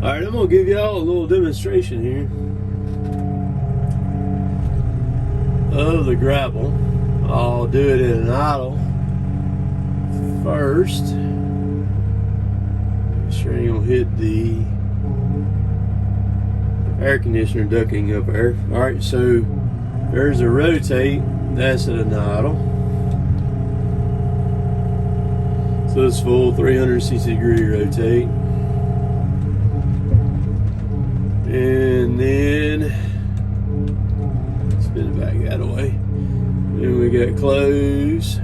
Alright, I'm going to give y'all a little demonstration here of the grapple. I'll do it in an idle first. Make sure you don't hit the air conditioner ducting up there. Alright, so there's a rotate. That's at an idle. So it's full 360 degree rotate. And then spin it back that way. Then we got close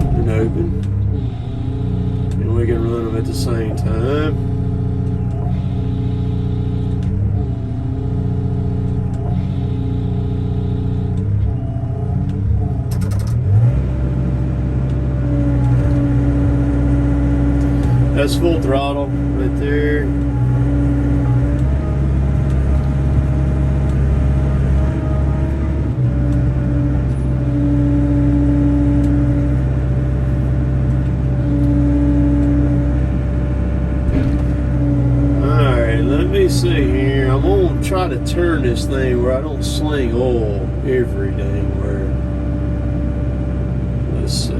and open. And we can run them at the same time. That's full throttle right there. Alright, let me see here. I'm going to try to turn this thing where I don't sling oil every dang where. Let's see.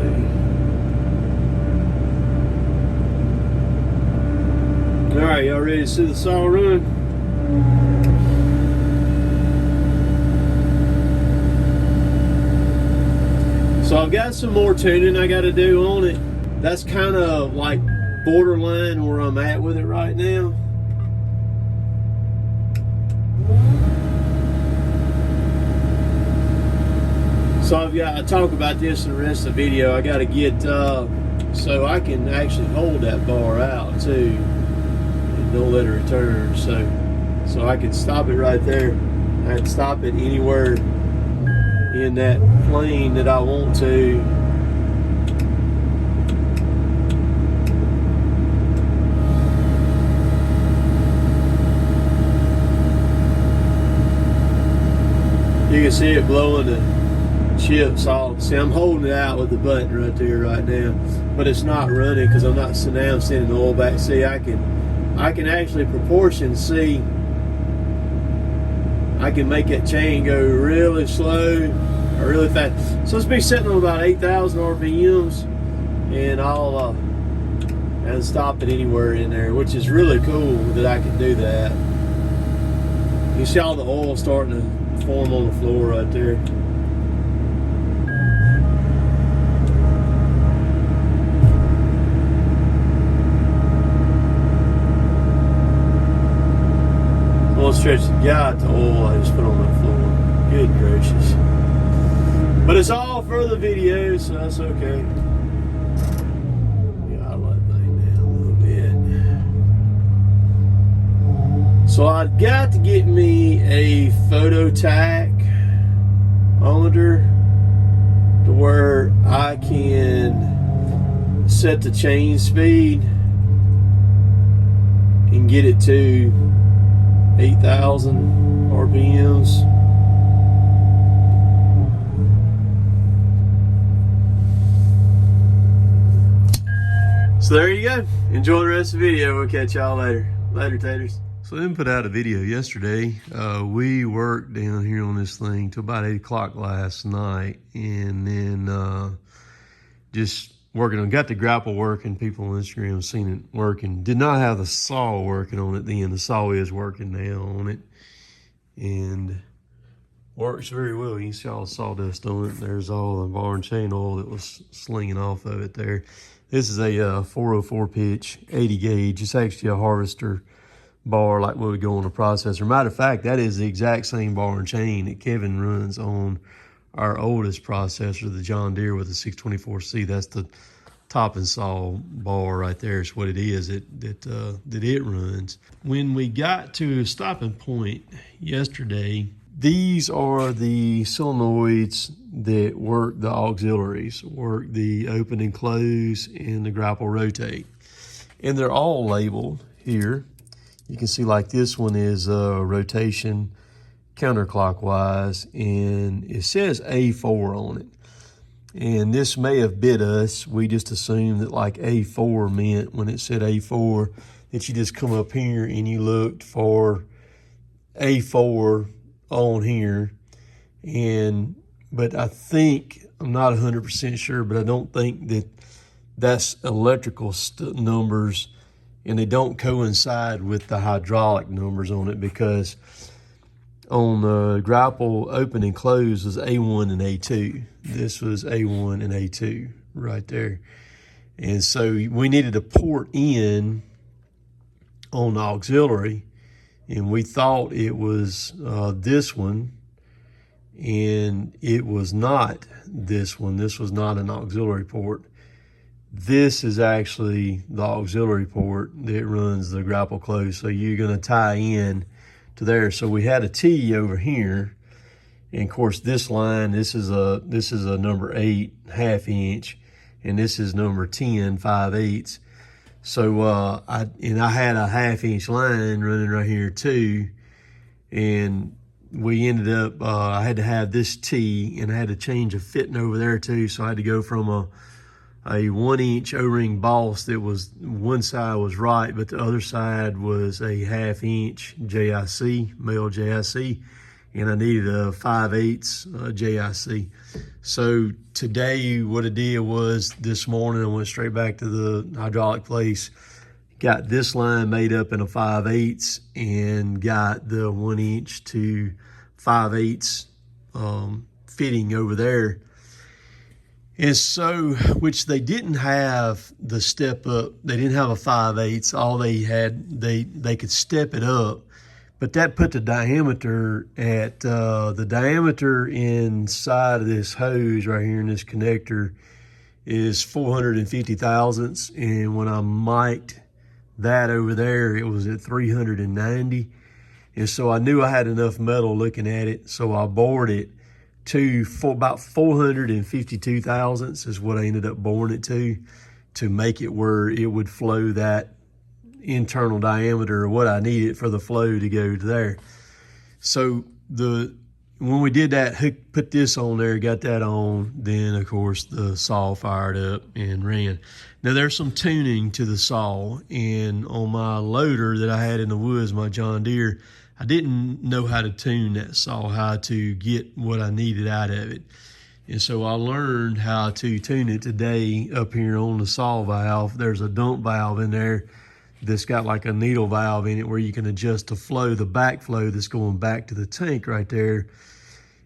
Alright, y'all ready to see the saw run? So I've got some more tuning I got to do on it. That's kind of like borderline where I'm at with it right now. So I talk about this in the rest of the video. I got to get so I can actually hold that bar out too. Don't let it return, so I can stop it right there. I can stop it anywhere in that plane that I want to. You can see it blowing the chips off. See, I'm holding it out with the button right there right now, but it's not running because I'm not sending the oil back. See, I can actually proportion see. I can make that chain go really slow or really fast. So let's be sitting on about 8,000 RPMs, and I'll and stop it anywhere in there, which is really cool that I can do that. You see all the oil starting to form on the floor right there. Stretch got the oil I just put on that floor. Good gracious. But it's all for the video, so that's okay. Yeah, I let that thing down a little bit. So I've got to get me a photo tachometer to where I can set the chain speed and get it to 8,000 RPMs. So there you go. Enjoy the rest of the video. We'll catch y'all later. Later, taters. So I didn't put out a video yesterday. We worked down here on this thing till about 8 o'clock last night, and then just working on, got the grapple working. People on Instagram seen it working. Did not have the saw working on it then. The saw is working now on it, and works very well. You can see all the sawdust on it. There's all the bar and chain oil that was slinging off of it there. This is a 404 pitch, 80 gauge. It's actually a harvester bar like what would go on a processor. Matter of fact, that is the exact same bar and chain that Kevin runs on our oldest processor, the John Deere with the 624C. That's the top and saw bar right there is what it is that it runs. When we got to a stopping point yesterday, these are the solenoids that work the auxiliaries, work the open and close and the grapple rotate. And they're all labeled here. You can see like this one is rotation counterclockwise, and it says A4 on it. And this may have bit us. We just assumed that like A4 meant, when it said A4, that you just come up here and you looked for A4 on here. But I think, I'm not 100% sure, but I don't think that that's electrical numbers, and they don't coincide with the hydraulic numbers on it, because on the grapple open and close was A1 and A2. This was A1 and A2 right there. And so we needed to port in on the auxiliary, and we thought it was this one, and it was not this one. This was not an auxiliary port. This is actually the auxiliary port that runs the grapple close. So you're going to tie in to there. So we had a T over here, and of course this line, this is a number 8 1/2 inch, and this is number 10 5/8. So I had a 1/2 inch line running right here too, and we ended up I had to have this T, and I had to change a fitting over there too. So I had to go from a 1 inch O-ring boss that was, one side was right, but the other side was a 1/2 inch JIC, male JIC, and I needed a 5/8 JIC. So today what I did was, this morning I went straight back to the hydraulic place, got this line made up in a 5/8, and got the 1 inch to 5/8 fitting over there. And so, which they didn't have the step up, they didn't have a 5/8. All they had, they could step it up, but that put the diameter at, the diameter inside of this hose right here in this connector is 450 thousandths. And when I mic'd that over there, it was at 390. And so I knew I had enough metal looking at it, so I bored it to about 452 thousandths is what I ended up boring it to make it where it would flow that internal diameter or what I needed for the flow to go to there. So when we did that, put this on there, got that on, then of course the saw fired up and ran. Now there's some tuning to the saw, and on my loader that I had in the woods, my John Deere, I didn't know how to tune that saw, how to get what I needed out of it. And so I learned how to tune it today up here on the saw valve. There's a dump valve in there that's got like a needle valve in it where you can adjust the flow, the backflow that's going back to the tank right there.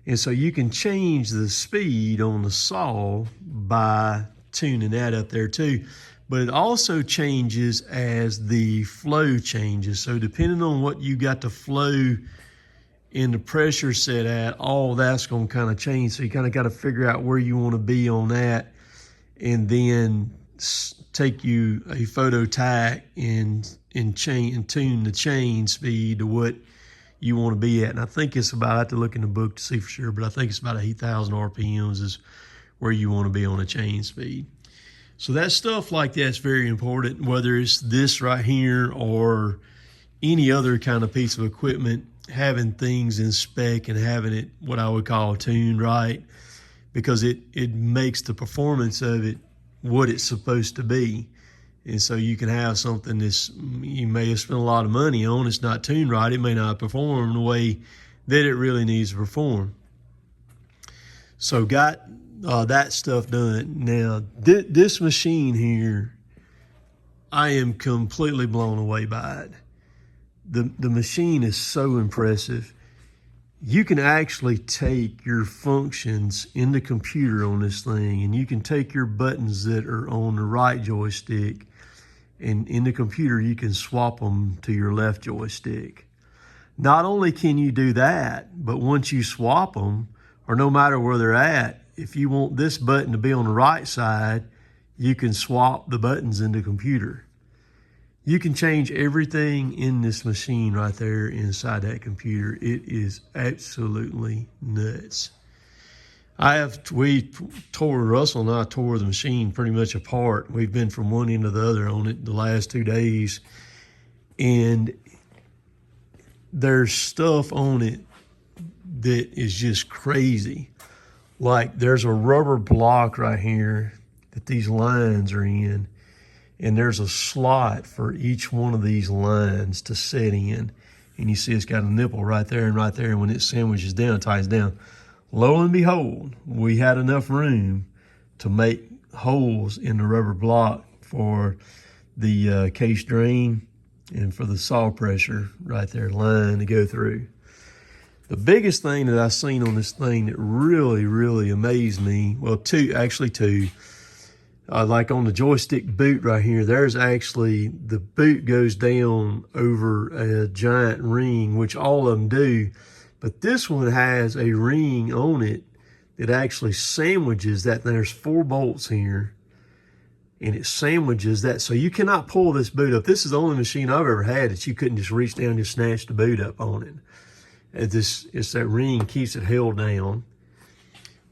And so you can change the speed on the saw by tuning that up there too. But it also changes as the flow changes. So depending on what you got the flow and the pressure set at, all that's going to kind of change. So you kind of got to figure out where you want to be on that, and then take you a photo tack and tune the chain speed to what you want to be at. And I think it's about, I have to look in the book to see for sure, but I think it's about 8,000 RPMs is where you want to be on a chain speed. So that stuff like that's very important, whether it's this right here or any other kind of piece of equipment, having things in spec and having it what I would call tuned right, because it makes the performance of it what it's supposed to be. And so you can have something that's, you may have spent a lot of money on, it's not tuned right, it may not perform the way that it really needs to perform. So got that stuff done. Now, this machine here, I am completely blown away by it. The machine is so impressive. You can actually take your functions in the computer on this thing, and you can take your buttons that are on the right joystick, and in the computer you can swap them to your left joystick. Not only can you do that, but once you swap them, or no matter where they're at, if you want this button to be on the right side, you can swap the buttons in the computer. You can change everything in this machine right there inside that computer. It is absolutely nuts. Russell and I tore the machine pretty much apart. We've been from one end to the other on it the last 2 days. And there's stuff on it that is just crazy. like there's a rubber block right here that these lines are in, and there's a slot for each one of these lines to set in. And you see it's got a nipple right there and right there. And when it sandwiches down, it ties down. Lo and behold, we had enough room to make holes in the rubber block for the case drain and for the saw pressure right there line to go through. The biggest thing that I seen on this thing that really, really amazed me, well, two. Like on the joystick boot right here, there's actually, the boot goes down over a giant ring, which all of them do. But this one has a ring on it that actually sandwiches that. There's 4 bolts here, and it sandwiches that. So you cannot pull this boot up. This is the only machine I've ever had that you couldn't just reach down and just snatch the boot up on it. It's that ring keeps it held down.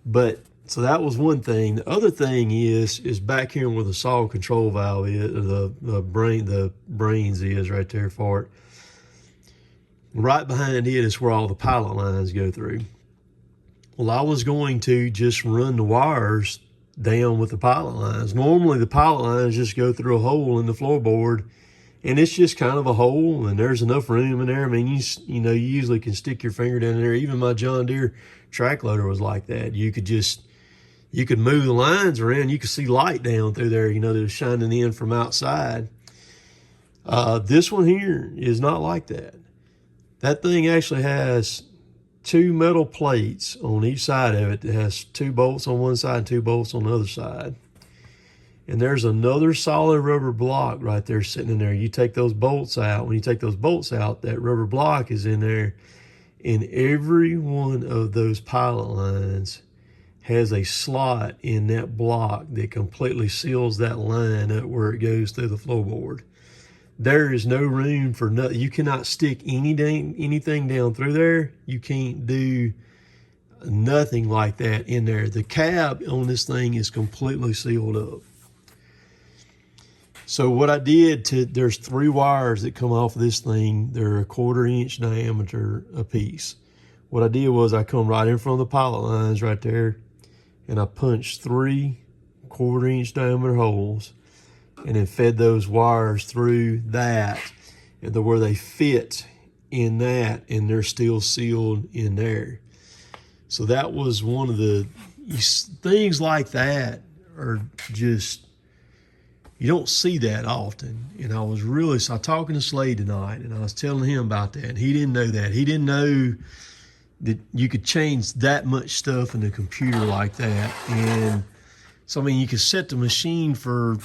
But so that was one thing. The other thing is back here where the saw control valve is, the brains is right there for it. Right behind it is where all the pilot lines go through. Well, I was going to just run the wires down with the pilot lines. Normally the pilot lines just go through a hole in the floorboard, and it's just kind of a hole, and there's enough room in there. I mean, you know, you usually can stick your finger down there. Even my John Deere track loader was like that. You could move the lines around. You could see light down through there, you know, that was shining in from outside. This one here is not like that. That thing actually has 2 metal plates on each side of it that has 2 bolts on one side and 2 bolts on the other side. And there's another solid rubber block right there sitting in there. You take those bolts out. When you take those bolts out, that rubber block is in there. And every one of those pilot lines has a slot in that block that completely seals that line up where it goes through the floorboard. There is no room for nothing. You cannot stick anything down through there. You can't do nothing like that in there. The cab on this thing is completely sealed up. So what I did, there's 3 wires that come off of this thing. They're a 1/4 inch diameter a piece. What I did was I come right in front of the pilot lines right there, and I punched 3 1/4 inch diameter holes, and then fed those wires through that, and to where they fit in that, and they're still sealed in there. So that was one of the things like that are just, you don't see that often. And I was talking to Slade tonight, and I was telling him about that. And he didn't know that. He didn't know that you could change that much stuff in the computer like that. And so, I mean, you could set the machine for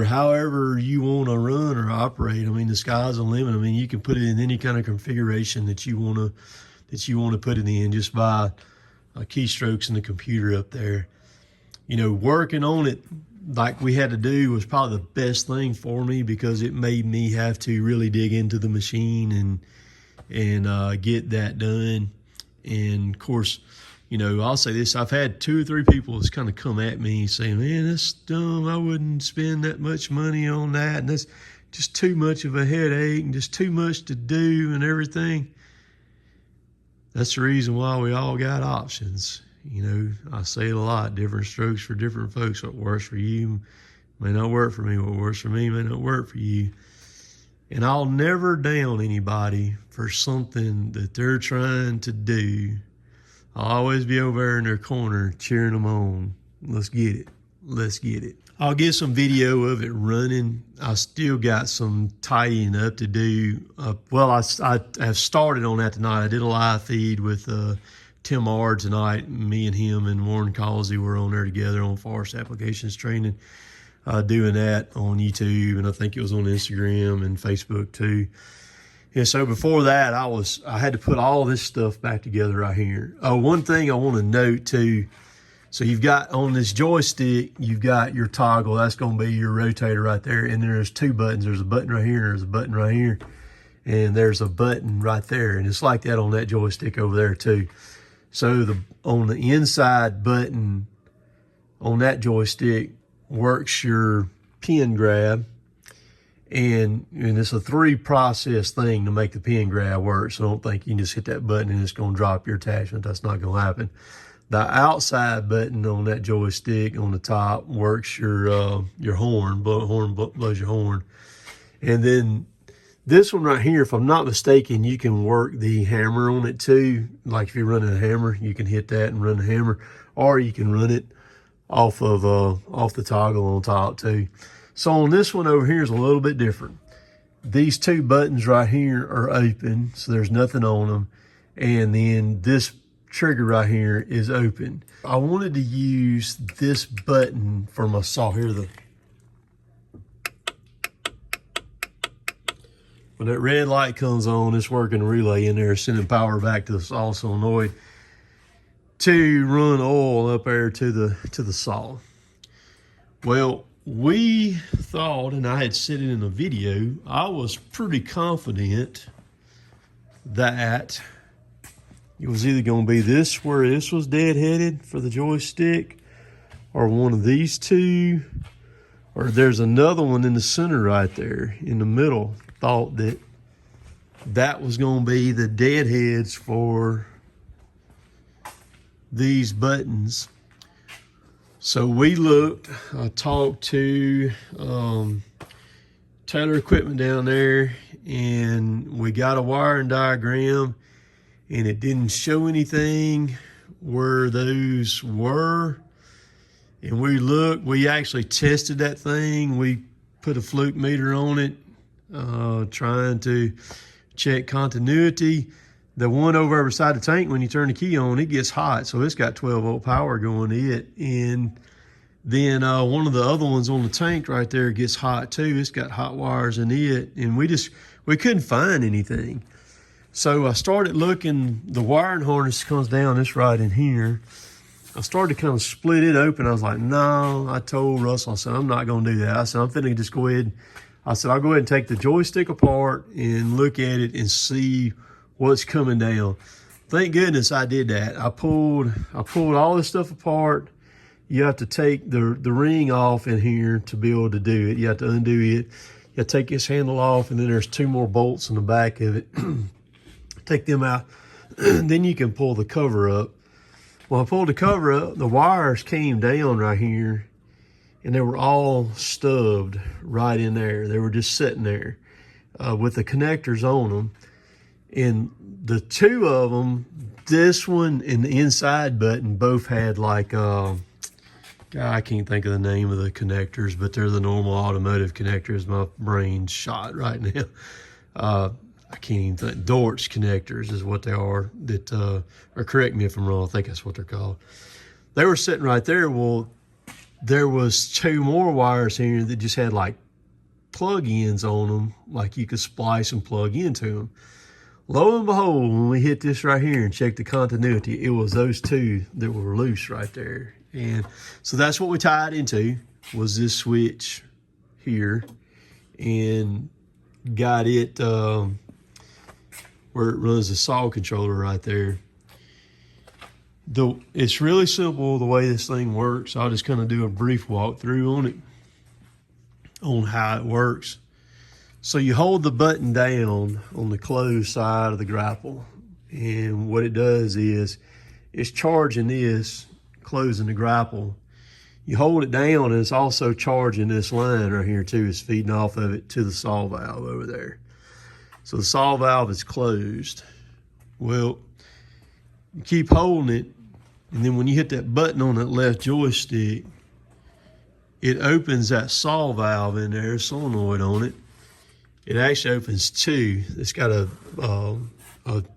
however you want to run or operate. I mean, the sky's the limit. I mean, you can put it in any kind of configuration that you want to put it in just by keystrokes in the computer up there. You know, working on it like we had to do was probably the best thing for me, because it made me have to really dig into the machine and get that done. And of course, you know, I'll say this, I've had 2 or 3 people that's kind of come at me saying, man, that's dumb. I wouldn't spend that much money on that. And that's just too much of a headache and just too much to do and everything. That's the reason why we all got options. You know, I say it a lot, different strokes for different folks. What works for you may not work for me. What works for me may not work for you. And I'll never down anybody for something that they're trying to do. I'll always be over there in their corner cheering them on. Let's get it. Let's get it. I'll get some video of it running. I still got some tidying up to do. Well, I have started on that tonight. I did a live feed with Tim R tonight. Me and him and Warren Causey were on there together on Forest Applications Training, doing that on YouTube, and I think it was on Instagram and Facebook too. And so before that, I had to put all this stuff back together right here. One thing I want to note too, so you've got on this joystick, you've got your toggle. That's going to be your rotator right there. And there's 2 buttons. There's a button right here, and there's a button right here. And there's a button right there. And it's like that on that joystick over there too. So on the inside button on that joystick works your pin grab. And it's a 3-process thing to make the pin grab work. So don't think you can just hit that button and it's going to drop your attachment. That's not going to happen. The outside button on that joystick on the top works your horn, blows your horn. And then this one right here, if I'm not mistaken, you can work the hammer on it too. Like if you're running a hammer, you can hit that and run the hammer, or you can run it off the toggle on top too. So on this one over here is a little bit different. These two buttons right here are open, so there's nothing on them. And then this trigger right here is open. I wanted to use this button for my saw here. When that red light comes on, it's working a relay in there, sending power back to the saw solenoid to run oil up there to the saw. Well, we thought, and I had said it in a video, I was pretty confident that it was either going to be this, where this was dead-headed for the joystick, or one of these two, or there's another one in the center right there in the middle. Thought that was going to be the deadheads for these buttons. So we looked, I talked to Taylor Equipment down there, and we got a wiring diagram, and it didn't show anything where those were. And we looked, we actually tested that thing. We put a fluke meter on it, trying to check continuity. The one over beside the tank, when you turn the key on, it gets hot. So it's got 12-volt power going to it. And then one of the other ones on the tank right there gets hot too. It's got hot wires in it. And we couldn't find anything. So I started looking, the wiring harness comes down, it's right in here. I started to kind of split it open. I was like, no, I told Russell, I said, I'm not going to do that. I said, I'm finna just go ahead. I said, I'll go ahead and take the joystick apart and look at it and see what's coming down. Thank goodness I did that. I pulled all this stuff apart. You have to take the ring off in here to be able to do it. You have to undo it. You have to take this handle off, and then there's two more bolts in the back of it. Take them out. Then you can pull the cover up. When I pulled the cover up, the wires came down right here, and they were all stubbed right in there. They were just sitting there with the connectors on them. And the two of them, this one and the inside button, both had like, I can't think of the name of the connectors, but they're the normal automotive connectors. My brain's shot right now. I can't even think. Dortch connectors is what they are. That, or correct me if I'm wrong, I think that's what they're called. They were sitting right there. Well, there was two more wires here that just had like plug-ins on them, like you could splice and plug into them. Lo and behold, when we hit this right here and checked the continuity, it was those two that were loose right there. And so that's what we tied into, was this switch here, and got it where it runs the saw controller right there. It's really simple the way this thing works. I'll just kind of do a brief walkthrough on it, on how it works. So you hold the button down on the closed side of the grapple, and what it does is it's charging this, closing the grapple. You hold it down, and it's also charging this line right here too. It's feeding off of it to the saw valve over there. So the saw valve is closed. Well, you keep holding it, and then when you hit that button on that left joystick, it opens that saw valve in there, solenoid on it. It actually opens two. It's got a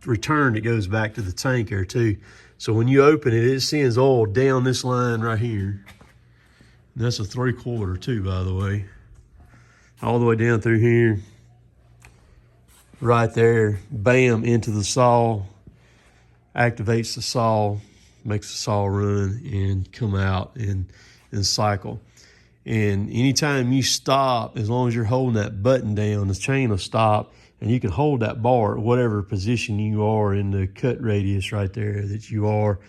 return that goes back to the tank there too. So when you open it, it sends oil down this line right here. And that's a 3/4 too, by the way. All the way down through here. Right there, bam, into the saw. Activates the saw, makes the saw run and come out and cycle. And anytime you stop, as long as you're holding that button down, the chain will stop, and you can hold that bar at whatever position you are in the cut radius right there that you are.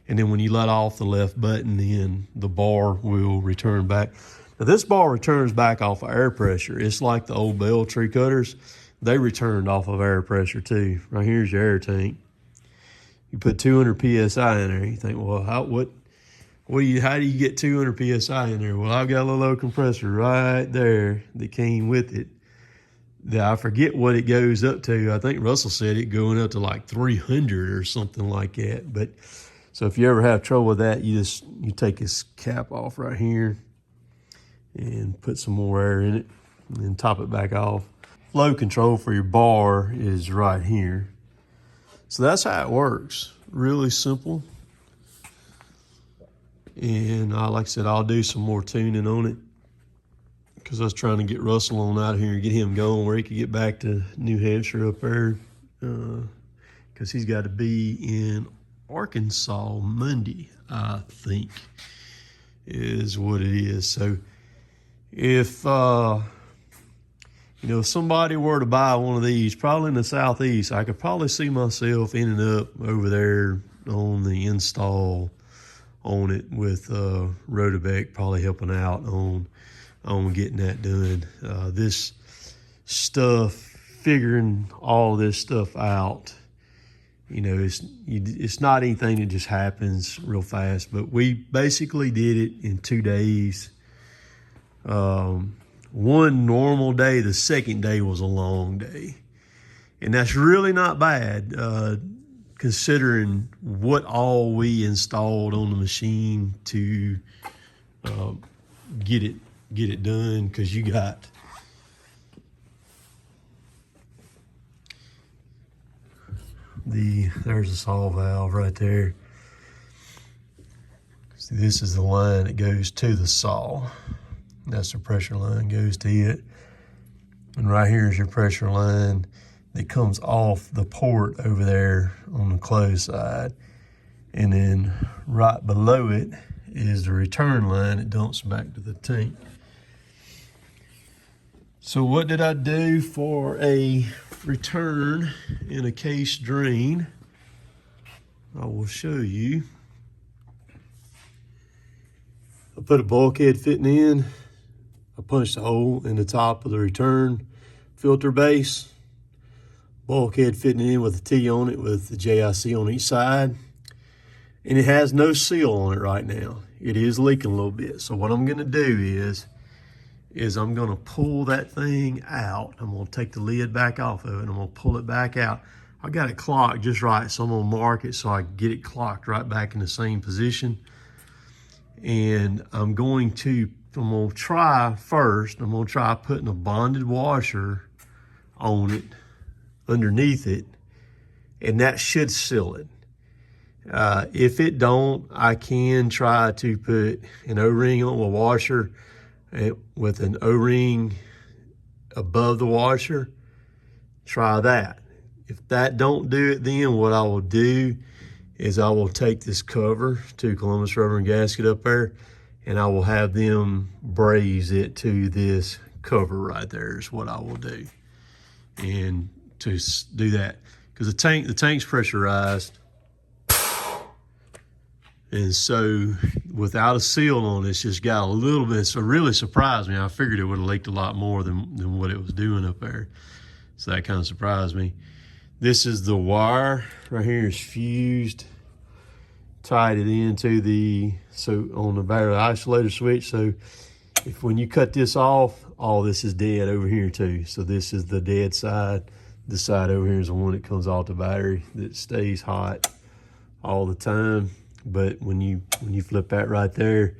And then when you let off the left button, then the bar will return back. Now this bar returns back off of air pressure. It's like the old bell tree cutters. They returned off of air pressure too. Right here's your air tank. You put 200 PSI in there. You think, well, how do you get 200 PSI in there? Well, I've got a little old compressor right there that came with it. I forget what it goes up to. I think Russell said it going up to like 300 or something like that. But so if you ever have trouble with that, you take this cap off right here and put some more air in it and top it back off. Flow control for your bar is right here. So that's how it works. Really simple. And like I said, I'll do some more tuning on it, because I was trying to get Russell on out here and get him going where he could get back to New Hampshire up there, because he's got to be in Arkansas Monday, I think, is what it is. So if if somebody were to buy one of these, probably in the Southeast, I could probably see myself ending up over there on the install on it with Rotobec, probably helping out on getting that done. This stuff, figuring all this stuff out, it's not anything that just happens real fast, but we basically did it in 2 days. One normal day, the second day was a long day. And that's really not bad, considering what all we installed on the machine to get it done, because you got there's the saw valve right there. See, this is the line that goes to the saw. That's the pressure line, goes to it. And right here is your pressure line that comes off the port over there on the closed side. And then right below it is the return line that dumps back to the tank. So what did I do for a return in a case drain? I will show you. I put a bulkhead fitting in. I punched a hole in the top of the return filter base. Bulkhead fitting in with a T on it with the JIC on each side. And it has no seal on it right now. It is leaking a little bit. So what I'm gonna do is I'm gonna pull that thing out. I'm gonna take the lid back off of it and I'm gonna pull it back out. I got it clocked just right, so I'm gonna mark it so I get it clocked right back in the same position. And I'm gonna try first, I'm gonna try putting a bonded washer on it, underneath it, and that should seal it. If it don't, I can try to put an O-ring on a washer with an O-ring above the washer. Try that. If that don't do it, then what I will do is I will take this cover to Columbus Rubber and Gasket up there, and I will have them braze it to this cover right there is what I will do. And to do that, because the tank's pressurized, and so without a seal on it, it's just got a little bit. So it really surprised me. I figured it would have leaked a lot more than what it was doing up there. So that kind of surprised me. This is the wire right here is fused, tied it into on the battery isolator switch. So when you cut this off, all this is dead over here too. So this is the dead side. This side over here is the one that comes off the battery that stays hot all the time. But when you flip that right there,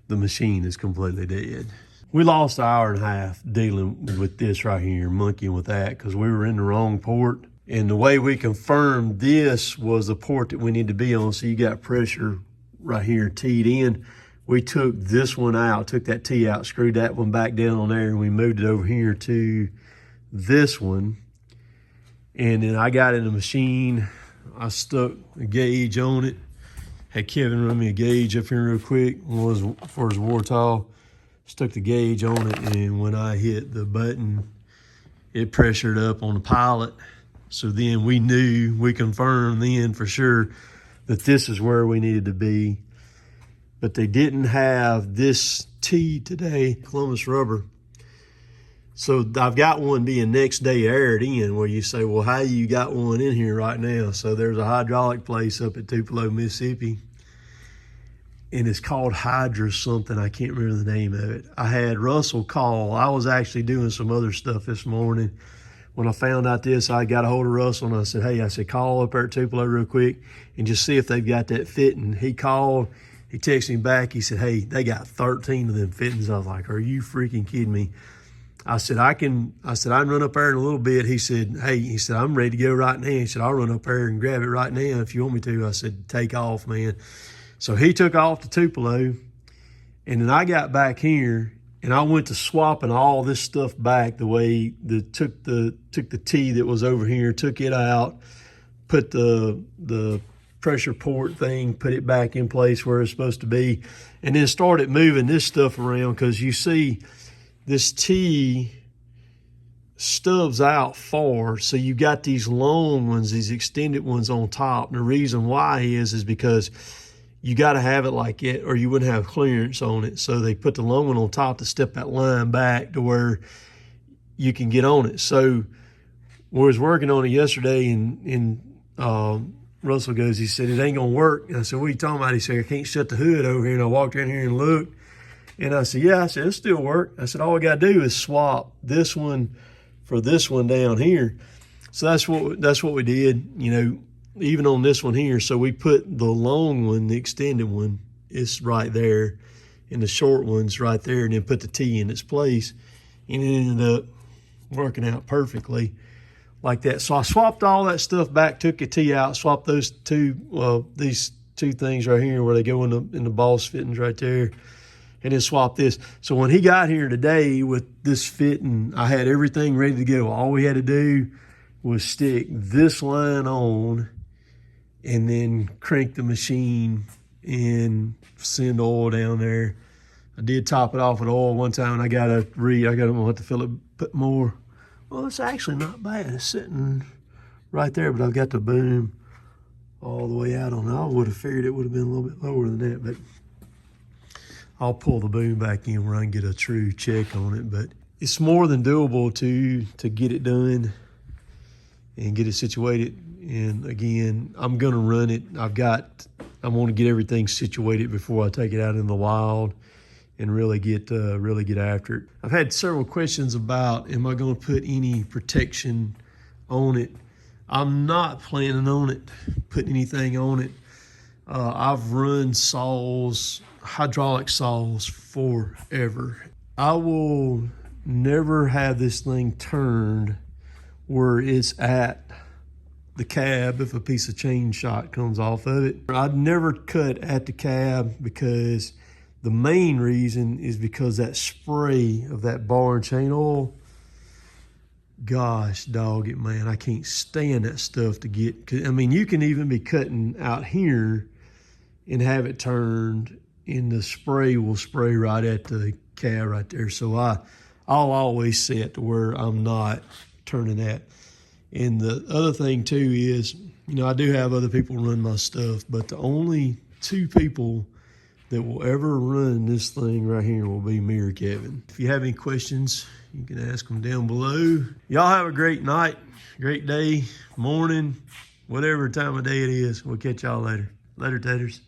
the machine is completely dead. We lost an hour and a half dealing with this right here, monkeying with that, because we were in the wrong port. And the way we confirmed this was the port that we need to be on. So you got pressure right here teed in. We took this one out, took that T out, screwed that one back down on there, and we moved it over here to this one. And then I got in the machine, I stuck a gauge on it. Had Kevin run me a gauge up here real quick for his Warthog. Stuck the gauge on it, and when I hit the button, it pressured up on the pilot. So then we confirmed then for sure that this is where we needed to be. But they didn't have this T today, Columbus Rubber. So I've got one being next day aired in, where you say, well, how you got one in here right now? So there's a hydraulic place up at Tupelo, Mississippi, and it's called Hydra something. I can't remember the name of it. I had Russell call. I was actually doing some other stuff this morning. When I found out this, I got a hold of Russell and I said, hey, I said, call up there at Tupelo real quick and just see if they've got that fitting. He called, he texted me back. He said, hey, they got 13 of them fittings. I was like, are you freaking kidding me? I said, I can run up there in a little bit. He said, hey, he said, I'm ready to go right now. He said, I'll run up there and grab it right now if you want me to. I said, take off, man. So he took off to Tupelo, and then I got back here and I went to swapping all this stuff back the way took the T that was over here, took it out, put the pressure port thing, put it back in place where it's supposed to be, and then started moving this stuff around, because you see this T stubs out far, so you got these long ones, these extended ones on top. And the reason why is because you got to have it like it, or you wouldn't have clearance on it. So they put the long one on top to step that line back to where you can get on it. So we was working on it yesterday, and Russell goes, he said, it ain't gonna work. And I said, what are you talking about? He said, I can't shut the hood over here. And I walked in here and looked, and I said, yeah. I said, it'll still work. I said, all we gotta do is swap this one for this one down here. So that's what we did, you know, even on this one here. So we put the long one, the extended one, it's right there, and the short one's right there, and then put the T in its place, and it ended up working out perfectly like that. So I swapped all that stuff back, took the T out, swapped those these two things right here where they go in the boss fittings right there, and then swap this. So when he got here today with this fitting, I had everything ready to go. All we had to do was stick this line on and then crank the machine and send oil down there. I did top it off with oil one time, and I got to have to fill it, put more. Well, it's actually not bad. It's sitting right there, but I've got the boom all the way out on it. I would have figured it would have been a little bit lower than that, but I'll pull the boom back in where I can get a true check on it. But it's more than doable to get it done and get it situated. And again, I'm gonna run it. I want to get everything situated before I take it out in the wild and really get after it. I've had several questions about, am I gonna put any protection on it? I'm not planning on it, putting anything on it. I've run saws, hydraulic saws, forever. I will never have this thing turned where it's at the cab if a piece of chain shot comes off of it. I'd never cut at the cab, because the main reason is because that spray of that bar and chain oil, gosh, dog it, man, I can't stand that stuff to get. I mean, you can even be cutting out here and have it turned, and the spray will spray right at the cab right there. So I'll always set to where I'm not turning that. And the other thing too is, you know, I do have other people run my stuff, but the only two people that will ever run this thing right here will be me or Kevin. If you have any questions, you can ask them down below. Y'all have a great night, great day, morning, whatever time of day it is. We'll catch y'all later. Later, taters.